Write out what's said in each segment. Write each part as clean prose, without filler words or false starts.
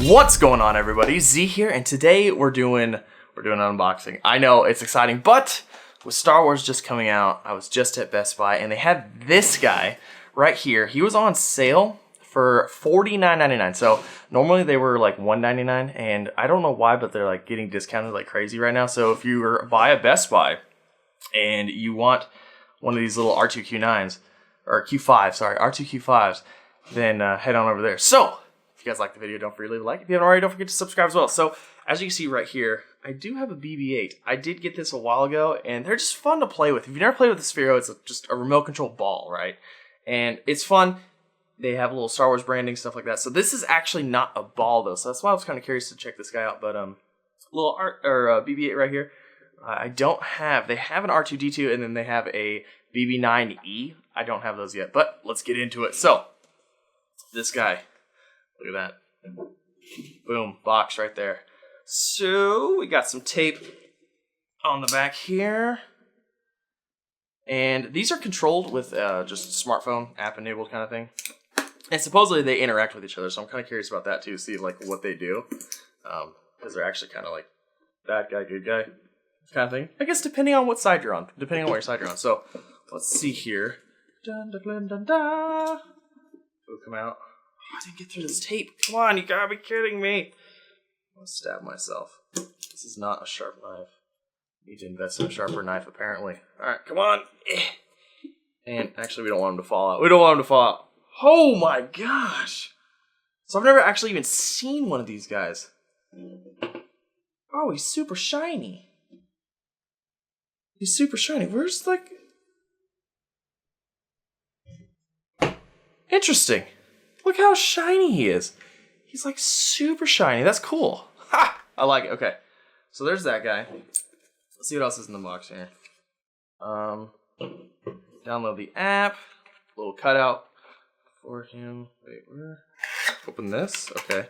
What's going on, everybody? Z here, and today we're doing an unboxing. I know it's exciting, but with Star Wars just coming out, I was just at Best Buy and they had this guy right here. He was on sale for $49.99. So normally they were like $199, and I don't know why, but they're like getting discounted like crazy right now. So if you were by a Best Buy and you want one of these little R2-Q9s or Q5, sorry, R2-Q5s, then head on over there. So if you guys like the video, don't forget to leave a like. If you haven't already, don't forget to subscribe as well. So as you can see right here, I do have a BB-8. I did get this a while ago, and they're just fun to play with. If you've never played with the Sphero, it's just a remote control ball, right? And it's fun. They have a little Star Wars branding, stuff like that. So this is actually not a ball, though. So that's why I was kind of curious to check this guy out. But little BB-8 right here. I don't have. They have an R2-D2, and then they have a BB-9E. I don't have those yet, but let's get into it. So this guy. Look at that. Boom, box right there. So we got some tape on the back here. And these are controlled with just smartphone app enabled kind of thing. And supposedly they interact with each other, so I'm kind of curious about that too, see like what they do. Because they're actually kind of like bad guy, good guy kind of thing. I guess depending on what side you're on. Depending on what side you're on. So let's see here. Dun, dun, dun, dun, dun. It'll come out. I didn't get through this tape. Come on, you gotta be kidding me. I'm gonna stab myself. This is not a sharp knife. Need to invest in a sharper knife, apparently. Alright, come on. And actually, we don't want him to fall out. We don't want him to fall out. Oh my gosh. So I've never actually even seen one of these guys. Oh, he's super shiny. He's super shiny. Where's like... Interesting. Look how shiny he is. He's like super shiny. That's cool. Ha! I like it. Okay. So there's that guy. Let's see what else is in the box here. Download the app. Little cutout for him. Wait, where? Open this. Okay.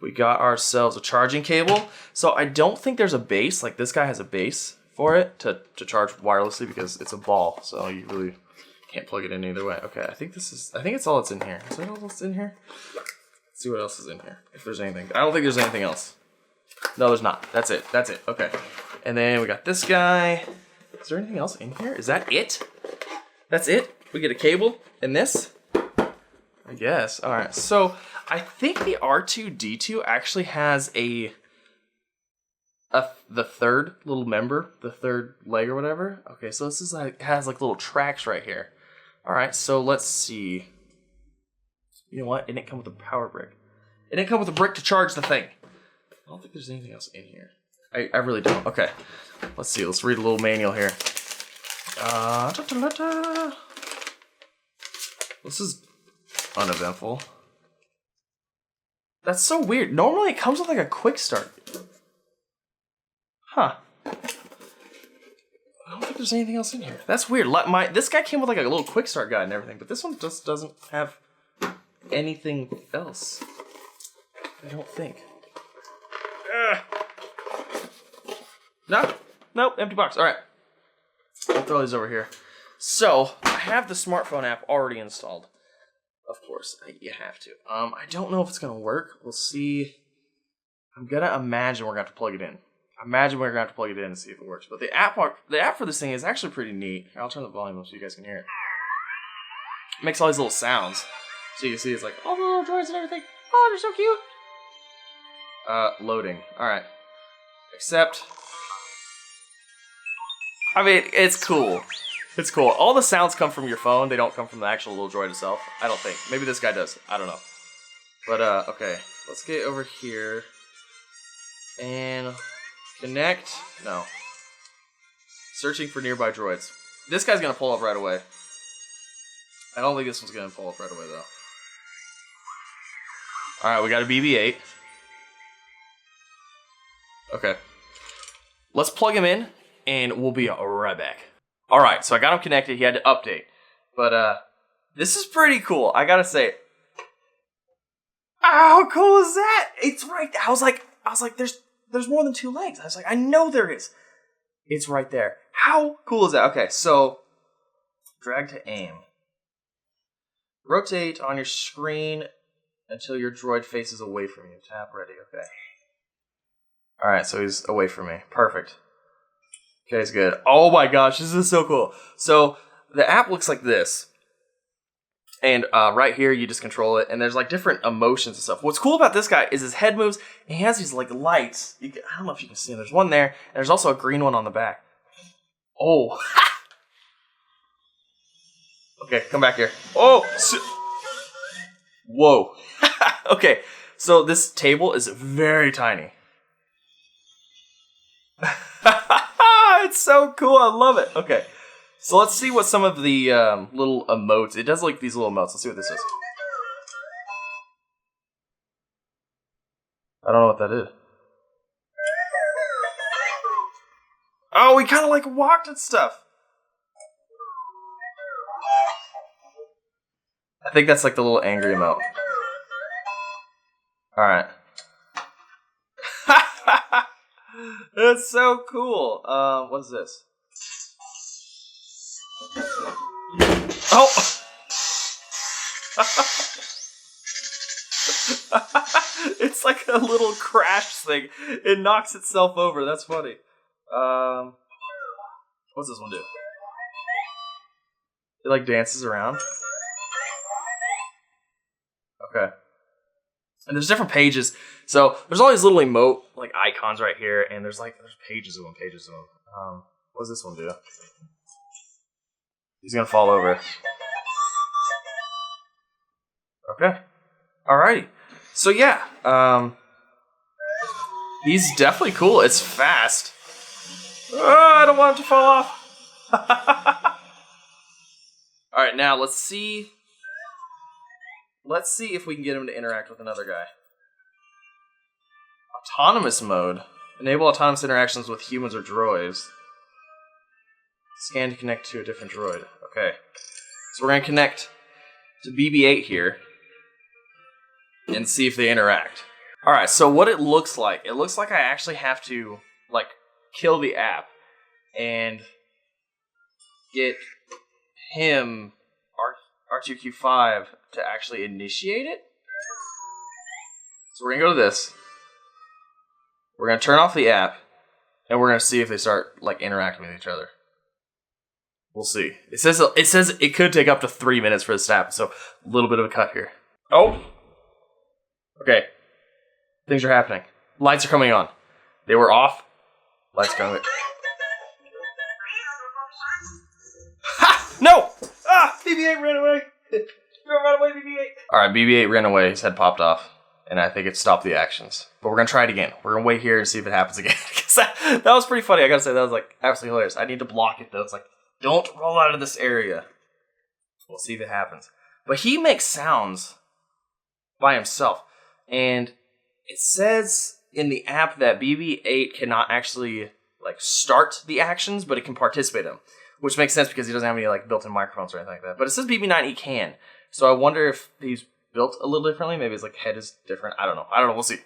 We got ourselves a charging cable. So I don't think there's a base. Like this guy has a base for it to charge wirelessly because it's a ball. So you really can't plug it in either way. Okay, I think it's all that's in here. Is that all that's in here? Let's see what else is in here. If there's anything. I don't think there's anything else. No, there's not. That's it. That's it. Okay. And then we got this guy. Is there anything else in here? Is that it? That's it? We get a cable and this? I guess. Alright. So I think the R2-D2 actually has the third little member, the third leg or whatever. Okay, so this is like has like little tracks right here. Alright, so let's see. You know what? It didn't come with a power brick. It didn't come with a brick to charge the thing. I don't think there's anything else in here. I really don't. Okay. Let's see. Let's read a little manual here. This is uneventful. That's so weird. Normally it comes with like a quick start. Huh. I don't think there's anything else in here. That's weird. This guy came with like a little quick start guide and everything, but this one just doesn't have anything else. I don't think. Nope, empty box. All right. I'll throw these over here. So I have the smartphone app already installed. Of course, you have to. I don't know if it's gonna work. We'll see. I'm gonna imagine we're gonna have to plug it in. And see if it works. But the app for this thing is actually pretty neat. I'll turn the volume up so you guys can hear it. It makes all these little sounds. So you can see it's like all the little droids and everything. Oh, they're so cute. Loading. Alright. Except, I mean, it's cool. It's cool. All the sounds come from your phone. They don't come from the actual little droid itself. I don't think. Maybe this guy does. I don't know. But, okay. Let's get over here. And connect. No. Searching for nearby droids. This guy's gonna pull up right away. I don't think this one's gonna pull up right away, though. Alright, we got a BB-8. Okay. Let's plug him in, and we'll be right back. Alright, so I got him connected. He had to update. But, this is pretty cool, I gotta say. How cool is that? It's right there. I was like, there's more than two legs. I was like, I know there is. It's right there. How cool is that? Okay, so drag to aim. Rotate on your screen until your droid faces away from you. Tap ready. Okay. Alright, so he's away from me. Perfect. Okay, it's good. Oh my gosh, this is so cool. So the app looks like this. And right here, you just control it, and there's like different emotions and stuff. What's cool about this guy is his head moves, and he has these like lights. I don't know if you can see them. There's one there, and there's also a green one on the back. Oh. Okay, come back here. Oh! Whoa. Okay, so this table is very tiny. It's so cool, I love it. Okay. So let's see what some of the little emotes, it does like these little emotes. Let's see what this is. I don't know what that is. Oh, we kind of like walked and stuff. I think that's like the little angry emote. Alright. That's so cool. What is this? Oh! It's like a little crash thing. It knocks itself over. That's funny. What's this one do? It like dances around. Okay. And there's different pages. So there's all these little emote like icons right here, and there's pages of them, what does this one do? He's gonna fall over. Okay. Alrighty. So yeah, he's definitely cool. It's fast. Oh, I don't want him to fall off. Alright, now let's see. Let's see if we can get him to interact with another guy. Autonomous mode. Enable autonomous interactions with humans or droids. Scan to connect to a different droid. Okay. So we're going to connect to BB-8 here and see if they interact. Alright, so what it looks like I actually have to, like, kill the app and get him, R2-Q5, to actually initiate it. So we're going to go to this. We're going to turn off the app, and we're going to see if they start, like, interacting with each other. We'll see. It says it could take up to 3 minutes for this to happen, so a little bit of a cut here. Oh! Okay. Things are happening. Lights are coming on. They were off. Lights coming. Ha! No! Ah! BB-8 ran away! Don't run away, BB-8! Alright, BB-8 ran away. His head popped off. And I think it stopped the actions. But we're going to try it again. We're going to wait here and see if it happens again. Because that was pretty funny. I got to say, that was like absolutely hilarious. I need to block it though. It's like, don't roll out of this area. We'll see if it happens. But he makes sounds by himself. And it says in the app that BB-8 cannot actually like start the actions, but it can participate in them. Which makes sense because he doesn't have any like built-in microphones or anything like that. But it says BB-9 he can. So I wonder if he's built a little differently. Maybe his like head is different. I don't know. We'll see.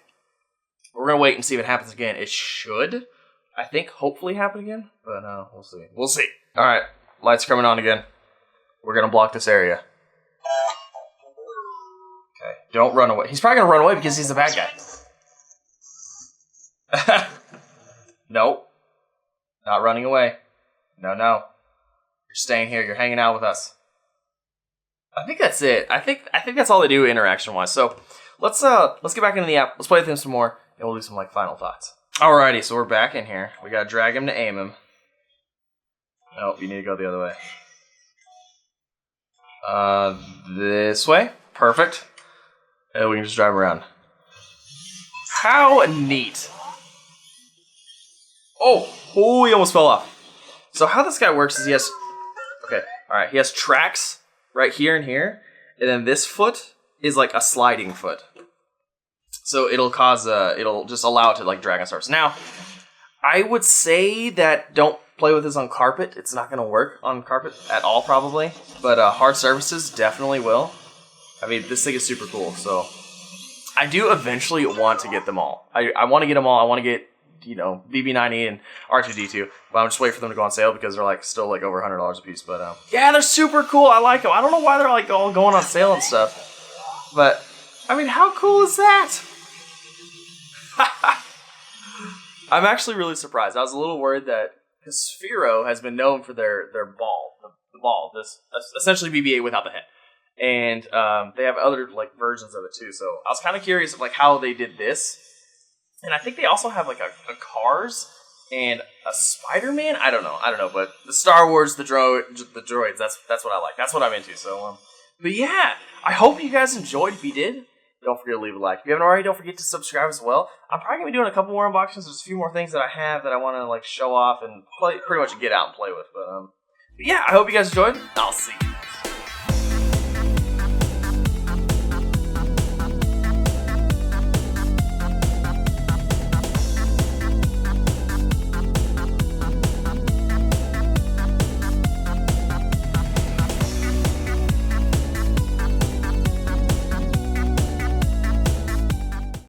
We're going to wait and see if it happens again. It should, I think, hopefully happen again. But we'll see. We'll see. All right. Lights coming on again. We're going to block this area. Okay. Don't run away. He's probably going to run away because he's the bad guy. Nope. Not running away. No. You're staying here. You're hanging out with us. I think that's it. I think that's all they do interaction-wise. So let's get back into the app. Let's play with him some more, and we'll do some like final thoughts. Alrighty, so we're back in here. We gotta drag him to aim him. Nope, you need to go the other way. This way. Perfect. And we can just drive him around. How neat. Oh, he almost fell off. So how this guy works is he has tracks right here and here, and then this foot is like a sliding foot. So it'll just allow it to like drag on surface. Now, I would say that don't play with this on carpet. It's not going to work on carpet at all probably, but hard surfaces definitely will. I mean, this thing is super cool, so I do eventually want to get them all. I want to get them all. I want to get you know, BB-90 and R2-D2. But I'm just waiting for them to go on sale because they're like still like over $100 a piece. But yeah, they're super cool. I like them. I don't know why they're like all going on sale and stuff. But I mean, how cool is that? I'm actually really surprised. I was a little worried that because Sphero has been known for their ball, the ball, this essentially BB-8 without the head. And they have other like versions of it too. So I was kind of curious of like how they did this. And I think they also have like a Cars and a Spider-Man. I don't know. But the Star Wars, the droids. That's what I like. That's what I'm into. So, but yeah, I hope you guys enjoyed. If you did, don't forget to leave a like. If you haven't already, don't forget to subscribe as well. I'm probably gonna be doing a couple more unboxings. There's a few more things that I have that I want to like show off and play, pretty much get out and play with. But yeah, I hope you guys enjoyed. I'll see you.